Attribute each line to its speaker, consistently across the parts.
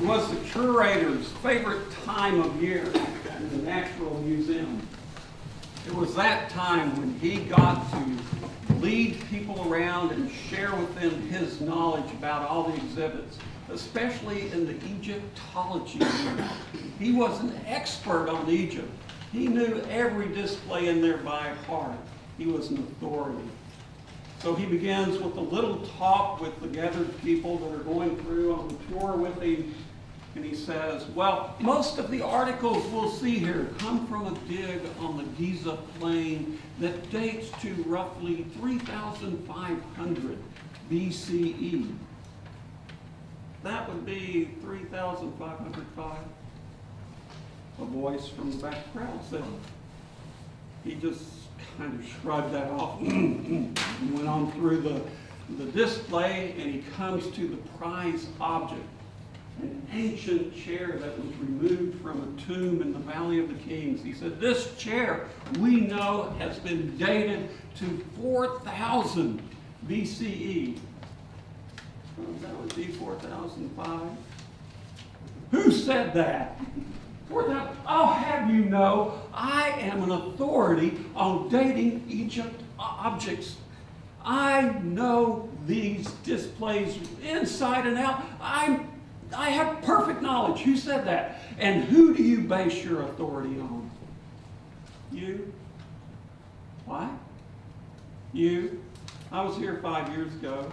Speaker 1: was the curator's favorite time of year in the Natural Museum. It was that time when he got to lead people around and share with them his knowledge about all the exhibits, especially in the Egyptology. He was an expert on Egypt. He knew every display in there by heart. He was an authority. So he begins with a little talk with the gathered people that are going through on the tour with him. And he says, well, most of the articles we'll see here come from a dig on the Giza plain that dates to roughly 3,500 BCE. That would be 3,505. A voice from the back crowd said. He just kind of shrugged that off and went on through the display, and he comes to the prize object. An ancient chair that was removed from a tomb in the Valley of the Kings. He said, this chair we know has been dated to 4,000 BCE. That would be 4,005. Who said that? 4,000. I'll have you know, I am an authority on dating Egypt objects. I know these displays inside and out. I have perfect knowledge. Who said that? And who do you base your authority on? You? Why? You? I was here 5 years ago.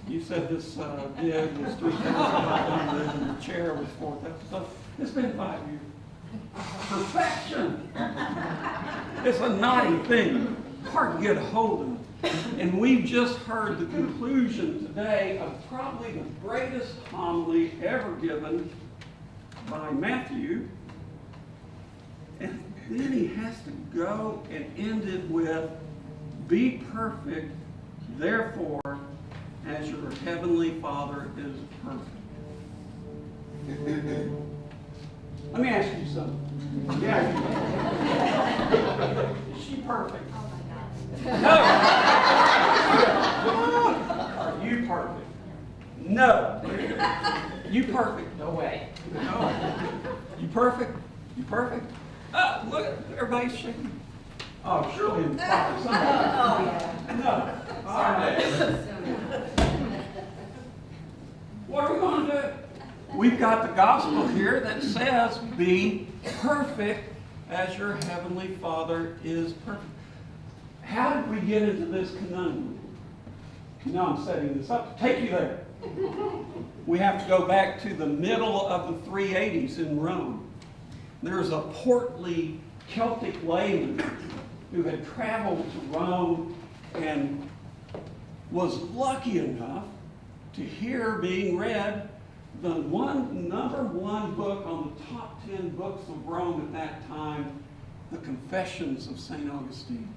Speaker 1: You said this dig was 3,500 and the chair was 4,000. So it's been 5 years. Perfection. It's a naughty thing. Hard to get a hold of. And we've just heard the conclusion today of probably the greatest homily ever given by Matthew. And then he has to go and end it with, be perfect, therefore, as your heavenly Father is perfect. Let me ask you something. Yeah. Is she perfect? No. Are you perfect? No. You perfect? No way. No. You perfect? You perfect? Look, everybody's shaking. Oh, surely it's probably somebody. No. All right. What are we going to do? We've got the gospel here that says, be perfect as your heavenly Father is perfect. How did we get into this conundrum? Now I'm setting this up to take you there. We have to go back to the middle of the 380s in Rome. There's a portly Celtic layman who had traveled to Rome and was lucky enough to hear being read the number one book on the top 10 books of Rome at that time, the Confessions of St. Augustine.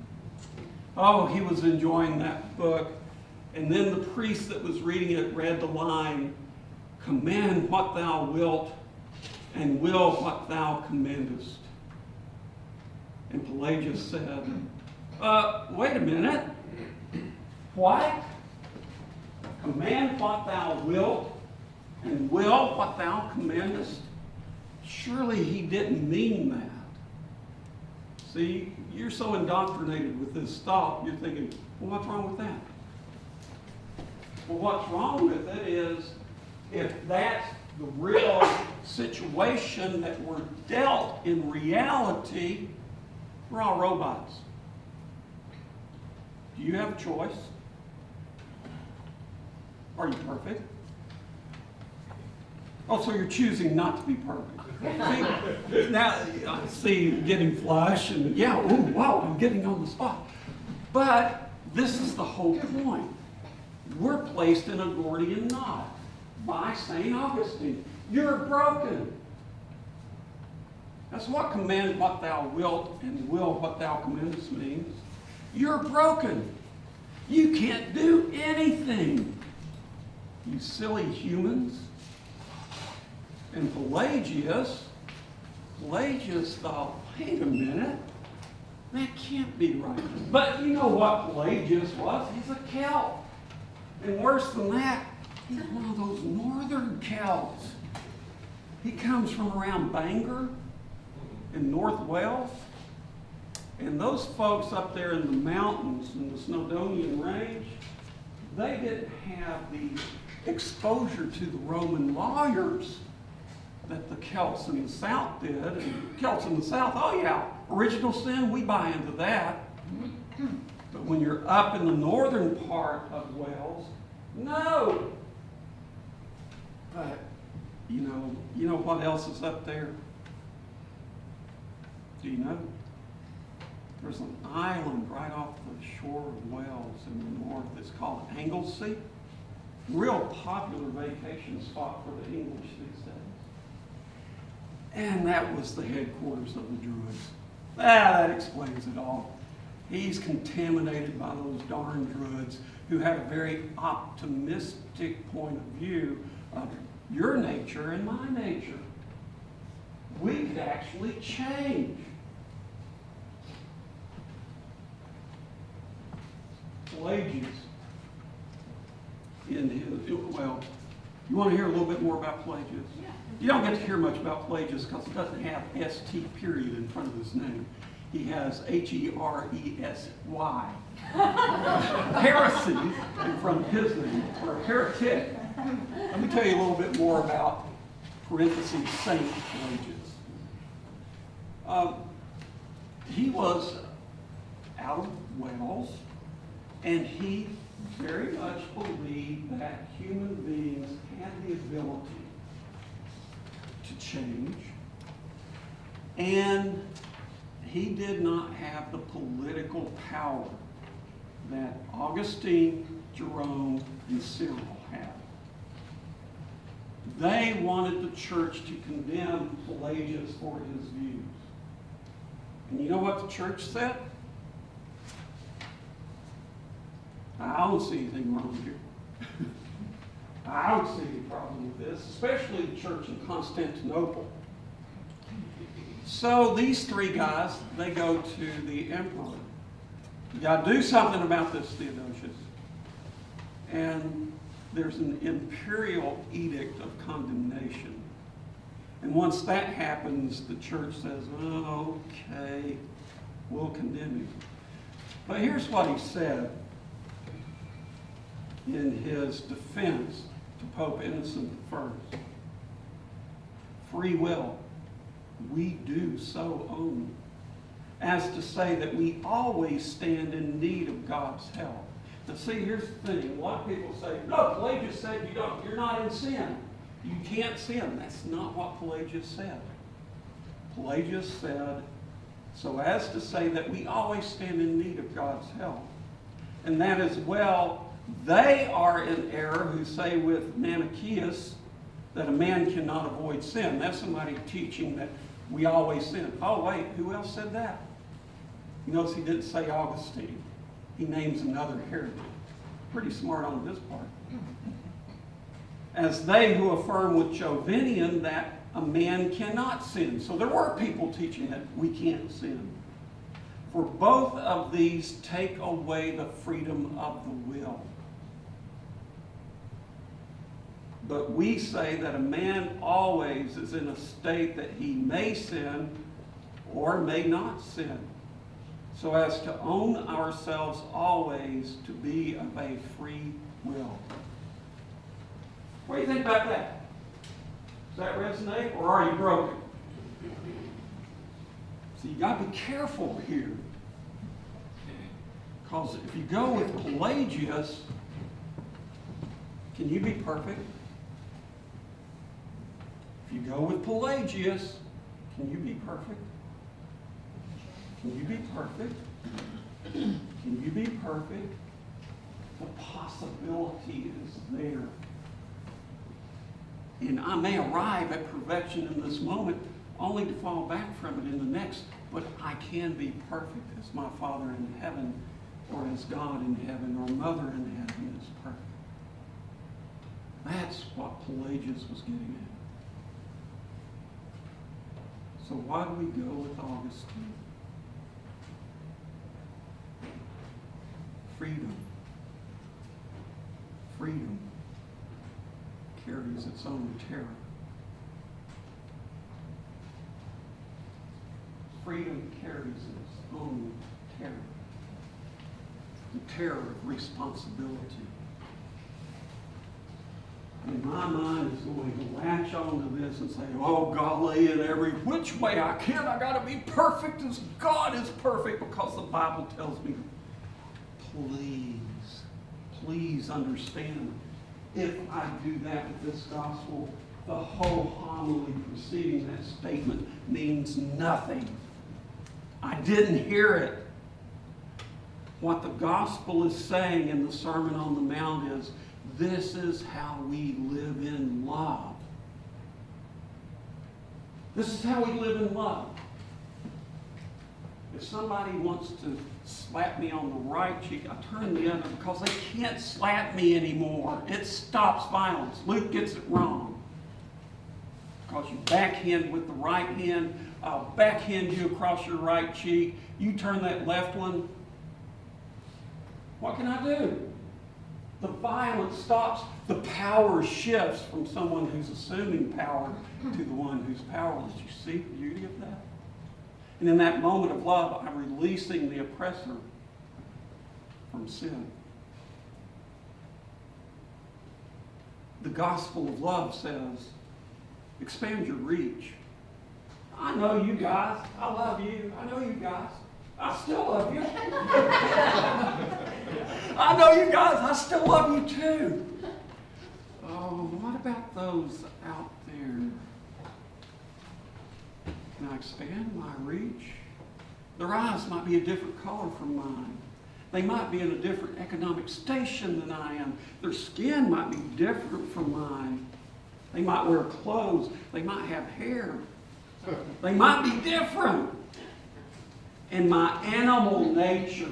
Speaker 1: Oh, he was enjoying that book. And then the priest that was reading it read the line, command what thou wilt, and will what thou commandest. And Pelagius said, wait a minute. What? Command what thou wilt, and will what thou commandest? Surely he didn't mean that. See, you're so indoctrinated with this thought, you're thinking, well, what's wrong with that? Well, what's wrong with it is, if that's the real situation that we're dealt in reality, we're all robots. Do you have a choice? Are you perfect? Oh, so you're choosing not to be perfect. See, now, I see getting flush and, yeah, ooh, wow, I'm getting on the spot. But this is the whole point. We're placed in a Gordian knot by St. Augustine. You're broken. That's what command what thou wilt and will what thou commandest means. You're broken. You can't do anything. You silly humans. And Pelagius thought, wait a minute, that can't be right. But you know what Pelagius was? He's a Celt. And worse than that, he's one of those northern Celts. He comes from around Bangor in North Wales. And those folks up there in the mountains in the Snowdonian Range, they didn't have the exposure to the Roman lawyers that the Celts in the South did. And Celts in the South, oh yeah, original sin, we buy into that. But when you're up in the northern part of Wales, no. But you know what else is up there? Do you know? There's an island right off the shore of Wales in the north. It's called Anglesey. Real popular vacation spot for the English these days. And that was the headquarters of the Druids. That explains it all. He's contaminated by those darn Druids who had a very optimistic point of view of your nature and my nature. We could actually change. Pelagius, well, you want to hear a little bit more about Pelagius?
Speaker 2: Yeah.
Speaker 1: You don't get to hear much about Pelagius because he doesn't have ST period in front of his name. He has HERESY, heresy, in front of his name, or heretic. Let me tell you a little bit more about parentheses Saint Pelagius. He was out of Wales, and he very much believed that human beings had the ability to change, and he did not have the political power that Augustine, Jerome, and Cyril had. They wanted the church to condemn Pelagius for his views. And you know what the church said? I don't see anything wrong here. I don't see any problem with this, especially the church in Constantinople. So these three guys, they go to the emperor. You got to do something about this, Theodosius. And there's an imperial edict of condemnation. And once that happens, the church says, oh, okay, we'll condemn him. But here's what he said in his defense to Pope Innocent I. Free will, we do so own, as to say that we always stand in need of God's help. Now see, here's the thing. A lot of people say, no, Pelagius said you're not in sin. You can't sin. That's not what Pelagius said. Pelagius said, so as to say that we always stand in need of God's help. And that is, well, they are in error who say with Manichaeus that a man cannot avoid sin. That's somebody teaching that we always sin. Oh, wait, who else said that? You notice he didn't say Augustine. He names another heretic. Pretty smart on his part. As they who affirm with Jovinian that a man cannot sin. So there were people teaching that we can't sin. For both of these take away the freedom of the will. But we say that a man always is in a state that he may sin or may not sin, so as to own ourselves always to be of a free will. What do you think about that? Does that resonate, or are you broken? So you got to be careful here. Because if you go with Pelagius, can you be perfect? If you go with Pelagius, can you be perfect? Can you be perfect? Can you be perfect? The possibility is there. And I may arrive at perfection in this moment, only to fall back from it in the next, but I can be perfect as my Father in heaven, or as God in heaven, or Mother in heaven is perfect. That's what Pelagius was getting at. So why do we go with Augustine? Freedom. Freedom carries its own terror. freedom carries its own terror. The terror of responsibility. And my mind is going to latch onto this and say, oh golly, in every which way I can, I got to be perfect as God is perfect, because the Bible tells me, please understand, if I do that with this gospel, the whole homily preceding that statement means nothing. I didn't hear it. What the gospel is saying in the Sermon on the Mount is, this is how we live in love. This is how we live in love. If somebody wants to slap me on the right cheek, I turn the other, because they can't slap me anymore. It stops violence. Luke gets it wrong. Because you backhand with the right hand, I'll backhand you across your right cheek. You turn that left one. What can I do? The violence stops. The power shifts from someone who's assuming power to the one who's powerless. You see the beauty of that? And in that moment of love, I'm releasing the oppressor from sin. The gospel of love says, expand your reach. I know you guys. I love you. I know you guys. I still love you. I know you guys. I still love you too. Oh, what about those out there? Can I expand my reach? Their eyes might be a different color from mine. They might be in a different economic station than I am. Their skin might be different from mine. They might wear clothes. They might have hair. They might be different. And my animal nature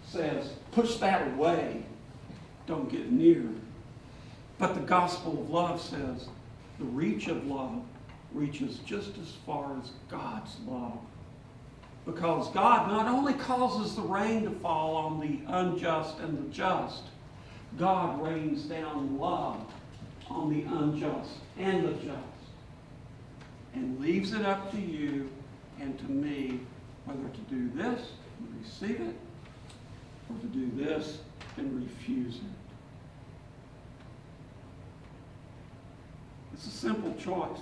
Speaker 1: says, push that away. Don't get near. But the gospel of love says, the reach of love reaches just as far as God's love. Because God not only causes the rain to fall on the unjust and the just, God rains down love on the unjust and the just, and leaves it up to you and to me whether to do this and receive it, or to do this and refuse it. It's a simple choice.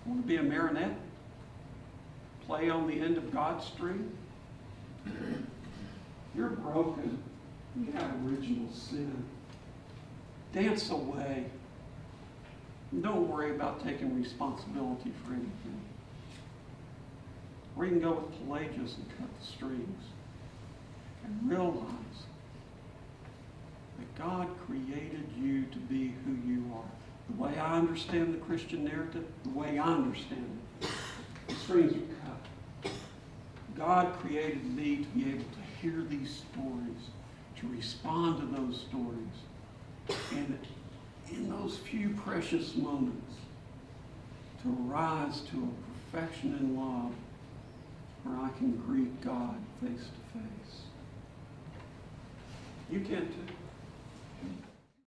Speaker 1: Want to be a marionette? Play on the end of God's string? You're broken. You have original sin. Dance away. And don't worry about taking responsibility for anything. Or you can go with Pelagius and cut the strings. And realize that God created you to be who you are. The way I understand the Christian narrative, the way I understand it, the strings are cut. God created me to be able to hear these stories, to respond to those stories, and in those few precious moments, to rise to a perfection in love where I can greet God face to face. You can too.